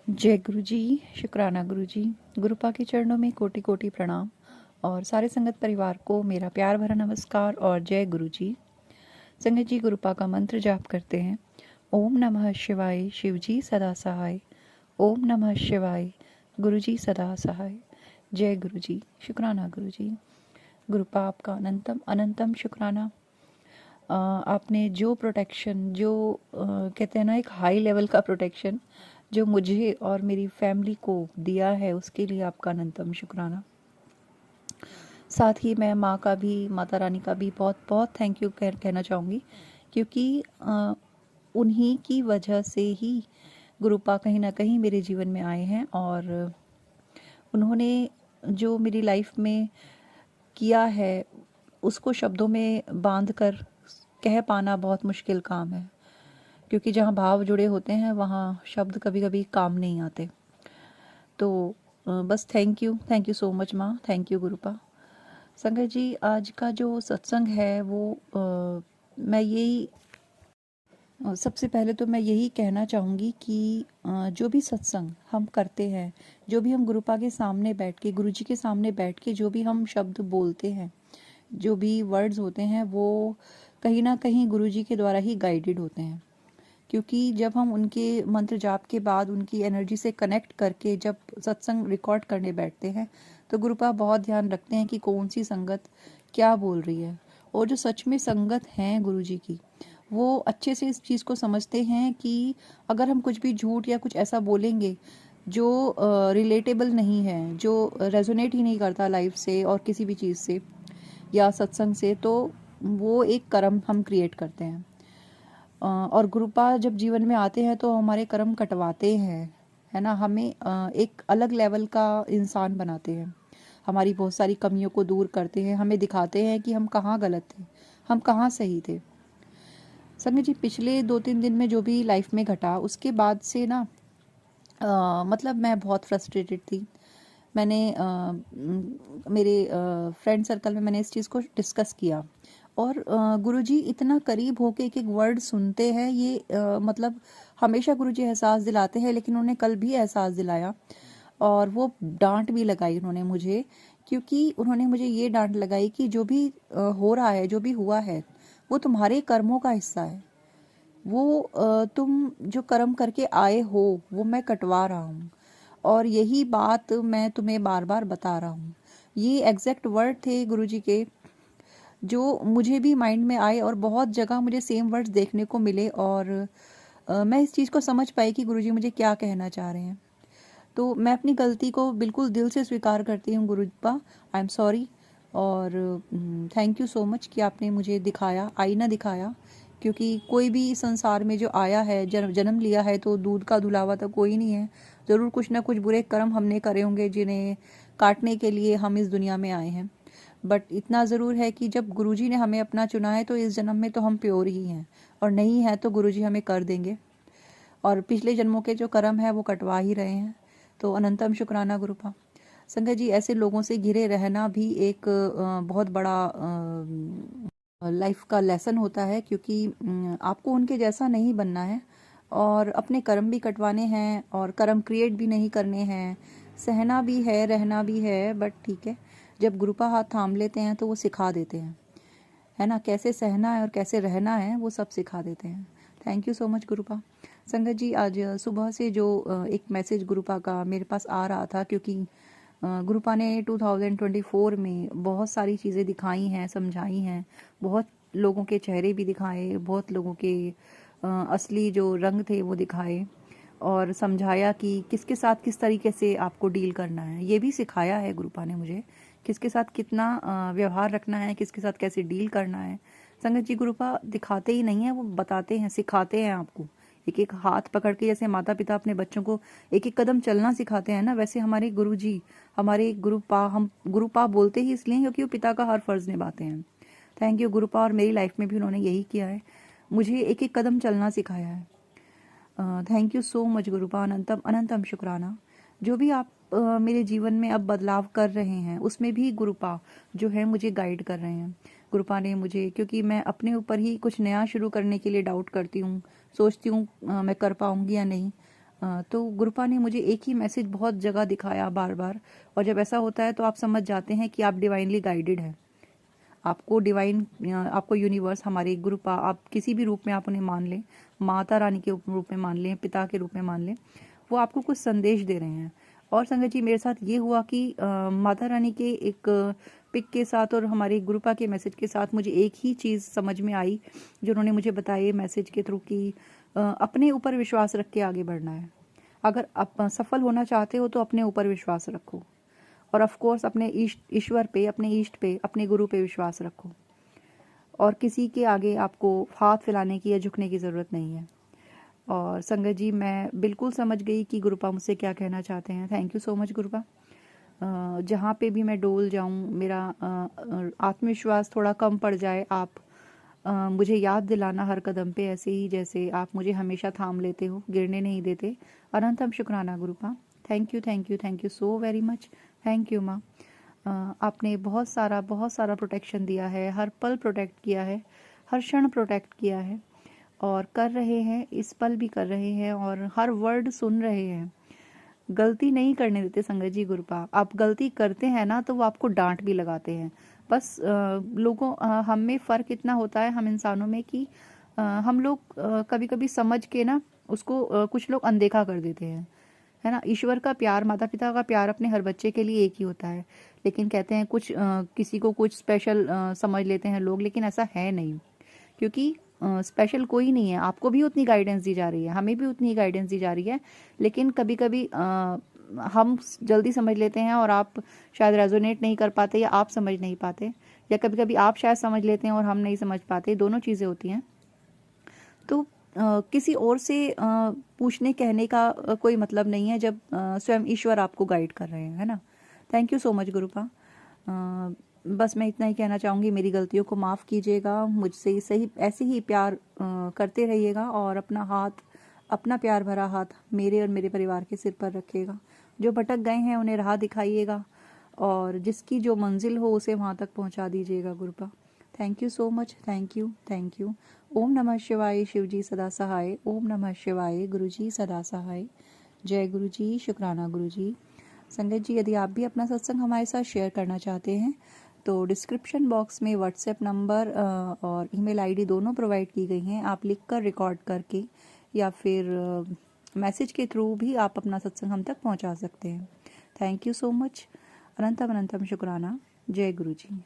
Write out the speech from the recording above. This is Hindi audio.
जय गुरु जी। शुक्राना गुरु जी। गुरुपा के चरणों में कोटि कोटि प्रणाम और सारे संगत परिवार को मेरा प्यार भरा नमस्कार और जय गुरु जी। संगत जी गुरुपा का मंत्र जाप करते हैं। ओम नमः शिवाय, शिव जी सदा सहाय। ओम नमः शिवाय, गुरु जी सदा सहाय। जय गुरु जी। शुक्राना गुरु जी। गुरुपा आपका अनंतम अनंतम शुक्राना। आपने जो प्रोटेक्शन, जो कहते हैं ना, एक हाई लेवल का प्रोटेक्शन जो मुझे और मेरी फैमिली को दिया है, उसके लिए आपका अनंतम शुक्राना। साथ ही मैं माँ का भी, माता रानी का भी बहुत बहुत थैंक यू कहना चाहूँगी, क्योंकि उन्हीं की वजह से ही गुरुपा कहीं ना कहीं मेरे जीवन में आए हैं और उन्होंने जो मेरी लाइफ में किया है उसको शब्दों में बांध कर कह पाना बहुत मुश्किल काम है, क्योंकि जहाँ भाव जुड़े होते हैं वहाँ शब्द कभी कभी काम नहीं आते। तो बस थैंक यू सो मच माँ, थैंक यू गुरुपा। संगत जी, आज का जो सत्संग है वो मैं यही सबसे पहले तो मैं यही कहना चाहूँगी कि जो भी सत्संग हम करते हैं, जो भी हम गुरुपा के सामने बैठ के, गुरु जी के सामने बैठ के जो भी हम शब्द बोलते हैं, जो भी वर्ड्स होते हैं, वो कहीं ना कहीं गुरु जी के द्वारा ही गाइडेड होते हैं। क्योंकि जब हम उनके मंत्र जाप के बाद उनकी एनर्जी से कनेक्ट करके जब सत्संग रिकॉर्ड करने बैठते हैं, तो गुरुपा बहुत ध्यान रखते हैं कि कौन सी संगत क्या बोल रही है। और जो सच में संगत हैं गुरु जी की, वो अच्छे से इस चीज़ को समझते हैं कि अगर हम कुछ भी झूठ या कुछ ऐसा बोलेंगे जो रिलेटेबल नहीं है, जो रेजोनेट ही नहीं करता लाइफ से और किसी भी चीज़ से या सत्संग से, तो वो एक कर्म हम क्रिएट करते हैं। और गुरुपा जब जीवन में आते हैं तो हमारे कर्म कटवाते हैं, है ना, हमें एक अलग लेवल का इंसान बनाते हैं, हमारी बहुत सारी कमियों को दूर करते हैं, हमें दिखाते हैं कि हम कहाँ गलत थे, हम कहाँ सही थे। संगत जी, पिछले 2-3 दिन में जो भी लाइफ में घटा उसके बाद से ना मतलब मैं बहुत फ्रस्ट्रेटेड थी। मैंने मेरे फ्रेंड सर्कल में मैंने इस चीज़ को डिस्कस किया और गुरुजी इतना करीब होके एक एक वर्ड सुनते हैं, ये मतलब हमेशा गुरुजी एहसास दिलाते हैं, लेकिन उन्होंने कल भी एहसास दिलाया और वो डांट भी लगाई उन्होंने मुझे, क्योंकि उन्होंने मुझे ये डांट लगाई कि जो भी हो रहा है, जो भी हुआ है, वो तुम्हारे कर्मों का हिस्सा है। वो तुम जो कर्म करके आए हो वो मैं कटवा रहा हूँ और यही बात मैं तुम्हें बार बार बता रहा हूँ। ये एग्जैक्ट वर्ड थे गुरुजी के, जो मुझे भी माइंड में आए और बहुत जगह मुझे सेम वर्ड्स देखने को मिले और मैं इस चीज़ को समझ पाई कि गुरुजी मुझे क्या कहना चाह रहे हैं। तो मैं अपनी गलती को बिल्कुल दिल से स्वीकार करती हूँ गुरुपा, आई एम सॉरी। और थैंक यू सो मच कि आपने मुझे दिखाया, आईना दिखाया, क्योंकि कोई भी इस संसार में जो आया है, जन्म लिया है, तो दूध का धुलावा तो कोई नहीं है। ज़रूर कुछ ना कुछ बुरे कर्म हमने करे होंगे जिन्हें काटने के लिए हम इस दुनिया में आए हैं। बट इतना ज़रूर है कि जब गुरुजी ने हमें अपना चुना है तो इस जन्म में तो हम प्योर ही हैं, और नहीं है तो गुरुजी हमें कर देंगे और पिछले जन्मों के जो कर्म है वो कटवा ही रहे हैं। तो अनंतम शुक्राना गुरुपा। संगत जी, ऐसे लोगों से घिरे रहना भी एक बहुत बड़ा लाइफ का लेसन होता है, क्योंकि आपको उनके जैसा नहीं बनना है और अपने कर्म भी कटवाने हैं और कर्म क्रिएट भी नहीं करने हैं। सहना भी है, रहना भी है, बट ठीक है, जब गुरुपा हाथ थाम लेते हैं तो वो सिखा देते हैं, है ना, कैसे सहना है और कैसे रहना है, वो सब सिखा देते हैं। Thank you so much गुरुपा। संगत जी, आज सुबह से जो एक मैसेज गुरुपा का मेरे पास आ रहा था, क्योंकि गुरुपा ने 2024 में बहुत सारी चीज़ें दिखाई हैं, समझाई हैं, बहुत लोगों के चेहरे भी दिखाए, बहुत लोगों के असली जो रंग थे वो दिखाए और समझाया कि किसके साथ किस तरीके से आपको डील करना है। ये भी सिखाया है गुरुपा ने मुझे, किसके साथ कितना व्यवहार रखना है, किसके साथ कैसे डील करना है। संगत जी, गुरुपा दिखाते ही नहीं है, वो बताते हैं, सिखाते हैं आपको। एक एक हाथ पकड़ के, जैसे माता पिता अपने बच्चों को एक एक कदम चलना सिखाते हैं ना, वैसे हमारे गुरु जी, हमारे गुरुपा, हम गुरुपा बोलते ही इसलिए क्योंकि वो पिता का हर फर्ज निभाते हैं। थैंक यू गुरुपा, और मेरी लाइफ में भी उन्होंने यही किया है, मुझे एक एक कदम चलना सिखाया है। थैंक यू सो मच गुरुपा, अनंतम अनंतम शुक्राना। जो भी आप मेरे जीवन में अब बदलाव कर रहे हैं उसमें भी गुरुपा जो है मुझे गाइड कर रहे हैं। गुरुपा ने मुझे, क्योंकि मैं अपने ऊपर ही कुछ नया शुरू करने के लिए डाउट करती हूँ, सोचती हूँ मैं कर पाऊँगी या नहीं, तो गुरुपा ने मुझे एक ही मैसेज बहुत जगह दिखाया बार बार, और जब ऐसा होता है तो आप समझ जाते हैं कि आप डिवाइनली गाइडेड हैं। आपको डिवाइन, आपको यूनिवर्स, हमारे गुरुपा, आप किसी भी रूप में आप उन्हें मान लें, माता रानी के रूप में मान लें, पिता के रूप में मान लें, वो आपको कुछ संदेश दे रहे हैं। और संगत जी, मेरे साथ ये हुआ कि माता रानी के एक पिक के साथ और हमारे गुरुपा के मैसेज के साथ मुझे एक ही चीज़ समझ में आई, जो उन्होंने मुझे बताई मैसेज के थ्रू, कि अपने ऊपर विश्वास रख के आगे बढ़ना है। अगर आप सफल होना चाहते हो तो अपने ऊपर विश्वास रखो, और ऑफ कोर्स अपने ईश्वर पे, अपने इष्ट पे, अपने गुरु पे विश्वास रखो, और किसी के आगे आपको हाथ फैलाने की या झुकने की ज़रूरत नहीं है। और संगत जी, मैं बिल्कुल समझ गई कि गुरुपा मुझसे क्या कहना चाहते हैं। Thank you so much गुरुपा। जहाँ पे भी मैं डोल जाऊँ, मेरा आत्मविश्वास थोड़ा कम पड़ जाए, आप मुझे याद दिलाना हर कदम पे, ऐसे ही जैसे आप मुझे हमेशा थाम लेते हो, गिरने नहीं देते। अनंतम शुक्राना गुरुपा। Thank you, thank you, thank you so very much. Thank you माँ। आपने बहुत सारा प्रोटेक्शन दिया है, हर पल प्रोटेक्ट किया है, हर क्षण प्रोटेक्ट किया है, और कर रहे हैं, इस पल भी कर रहे हैं, और हर वर्ड सुन रहे हैं। गलती नहीं करने देते संगत जी गुरुपा। आप गलती करते हैं ना तो वो आपको डांट भी लगाते हैं। बस हम में फ़र्क इतना होता है, हम इंसानों में, कि हम लोग कभी कभी समझ के ना उसको कुछ लोग अनदेखा कर देते हैं, है ना। ईश्वर का प्यार, माता पिता का प्यार अपने हर बच्चे के लिए एक ही होता है, लेकिन कहते हैं कुछ किसी को कुछ स्पेशल समझ लेते हैं लोग, लेकिन ऐसा है नहीं। क्योंकि स्पेशल कोई नहीं है, आपको भी उतनी गाइडेंस दी जा रही है, हमें भी उतनी गाइडेंस दी जा रही है, लेकिन कभी कभी हम जल्दी समझ लेते हैं, और आप शायद रेजोनेट नहीं कर पाते, या आप समझ नहीं पाते, या कभी कभी आप शायद समझ लेते हैं और हम नहीं समझ पाते, दोनों चीज़ें होती हैं। तो किसी और से पूछने कहने का कोई मतलब नहीं है, जब स्वयं ईश्वर आपको गाइड कर रहे हैं, है ना। Thank you so much गुरुपा। बस मैं इतना ही कहना चाहूँगी, मेरी गलतियों को माफ़ कीजिएगा, मुझसे सही ऐसे ही प्यार करते रहिएगा, और अपना प्यार भरा हाथ मेरे और मेरे परिवार के सिर पर रखिएगा। जो भटक गए हैं उन्हें राह दिखाइएगा, और जिसकी जो मंजिल हो उसे वहाँ तक पहुँचा दीजिएगा गुरुपा। Thank you so much. Thank you, thank you. ओम नमः शिवाय। शिव जी सदा सहाय। ओम नमः शिवाय। गुरु जी सदा सहाय। जय गुरु जी। शुक्राना गुरु जी। संगत जी, यदि आप भी अपना सत्संग हमारे साथ शेयर करना चाहते हैं तो डिस्क्रिप्शन बॉक्स में व्हाट्सएप नंबर और ईमेल आईडी दोनों प्रोवाइड की गई हैं। आप लिखकर रिकॉर्ड करके या फिर मैसेज के थ्रू भी आप अपना सत्संग हम तक पहुंचा सकते हैं। Thank you so much. अनंतम अनंतम शुक्राना। जय गुरु जी।